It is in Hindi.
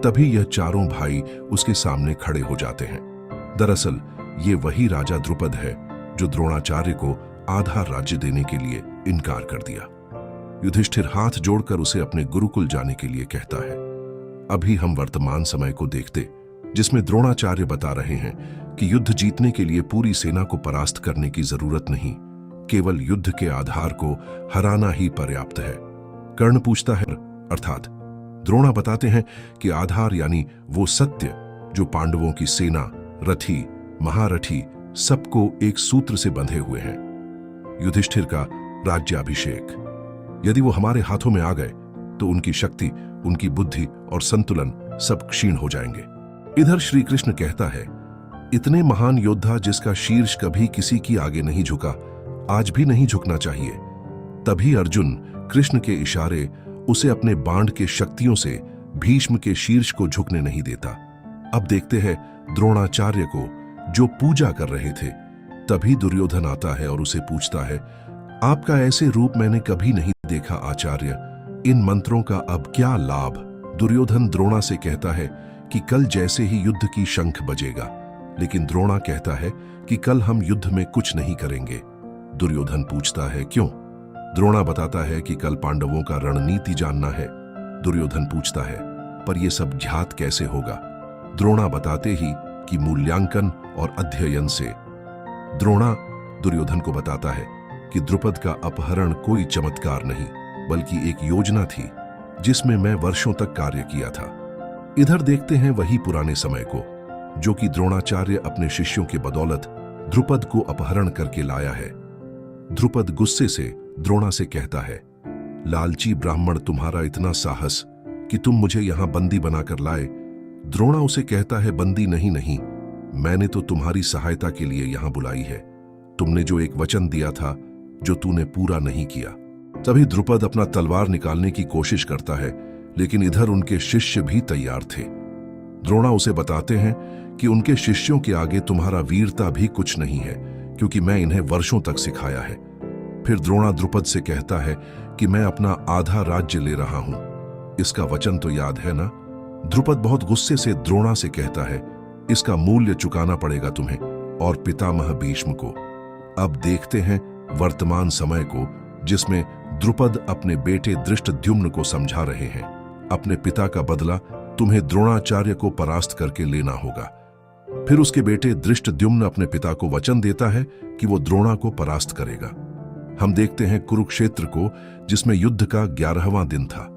तभी यह चारों भाई उसके सामने खड़े हो जाते हैं। दरअसल ये वही राजा द्रुपद है जो द्रोणाचार्य को आधा राज्य देने के लिए इनकार कर दिया। युधिष्ठिर हाथ जोड़कर उसे अपने गुरुकुल जाने के लिए कहता है। अभी हम वर्तमान समय को देखते, जिसमें द्रोणाचार्य बता रहे हैं कि युद्ध जीतने के लिए पूरी सेना को परास्त करने की जरूरत नहीं, केवल युद्ध के आधार को हराना ही पर्याप्त है। कर्ण पूछता है, अर्थात द्रोणा बताते हैं कि आधार यानी वो सत्य जो पांडवों की सेना, रथी, महारथी सबको एक सूत्र से बंधे हुए हैं। युधिष्ठिर का राज्याभिषेक। यदि वो हमारे हाथों में आ गए तो उनकी शक्ति, उनकी बुद्धि और संतुलन सब क्षीण हो जाएंगे। इधर श्री कृष्ण कहता है, इतने महान योद्धा जिसका शीर्ष कभी किसी की आगे नहीं झुका, आज भी नहीं झुकना चाहिए। तभी अर्जुन कृष्ण के इशारे उसे अपने बाण के शक्तियों से भीष्म के शीर्ष को झुकने नहीं देता। अब देखते हैं द्रोणाचार्य को जो पूजा कर रहे थे। तभी दुर्योधन आता है और उसे पूछता है, आपका ऐसे रूप मैंने कभी नहीं देखा आचार्य, इन मंत्रों का अब क्या लाभ? दुर्योधन द्रोणा से कहता है कि कल जैसे ही युद्ध की शंख बजेगा, लेकिन द्रोणा कहता है कि कल हम युद्ध में कुछ नहीं करेंगे। दुर्योधन पूछता है क्यों? द्रोणा बताता है कि कल पांडवों का रणनीति जानना है। दुर्योधन पूछता है, पर यह सब ज्ञात कैसे होगा? द्रोणा बताते ही कि मूल्यांकन और अध्ययन से। द्रोणा दुर्योधन को बताता है कि द्रुपद का अपहरण कोई चमत्कार नहीं, बल्कि एक योजना थी जिसमें मैं वर्षों तक कार्य किया था। इधर देखते हैं वही पुराने समय को, जो कि द्रोणाचार्य अपने शिष्यों के बदौलत द्रुपद को अपहरण करके लाया है। द्रुपद गुस्से से द्रोणा से कहता है, लालची ब्राह्मण, तुम्हारा इतना साहस कि तुम मुझे यहां बंदी बनाकर लाए। द्रोणा उसे कहता है, बंदी नहीं, मैंने तो तुम्हारी सहायता के लिए यहां बुलाई है। तुमने जो एक वचन दिया था जो तूने पूरा नहीं किया। तभी द्रुपद अपना तलवार निकालने की कोशिश करता है, लेकिन इधर उनके शिष्य भी तैयार थे। द्रोणा उसे बताते हैं कि उनके शिष्यों के आगे तुम्हारा वीरता भी कुछ नहीं है, क्योंकि मैं इन्हें वर्षों तक सिखाया है। फिर द्रोणा द्रुपद से कहता है कि मैं अपना आधा राज्य ले रहा हूं। इसका वचन तो याद है ना? द्रुपद बहुत गुस्से से द्रोणा से कहता है, इसका मूल्य चुकाना पड़ेगा तुम्हें और पितामह भीष्म को। अब देखते हैं वर्तमान समय को, जिसमें द्रुपद अपने बेटे धृष्टद्युम्न को समझा रहे हैं, अपने पिता का बदला तुम्हें द्रोणाचार्य को परास्त करके लेना होगा। फिर उसके बेटे धृष्टद्युम्न अपने पिता को वचन देता है कि वो द्रोणा को परास्त करेगा। हम देखते हैं कुरुक्षेत्र को, जिसमें युद्ध का 11वां दिन था।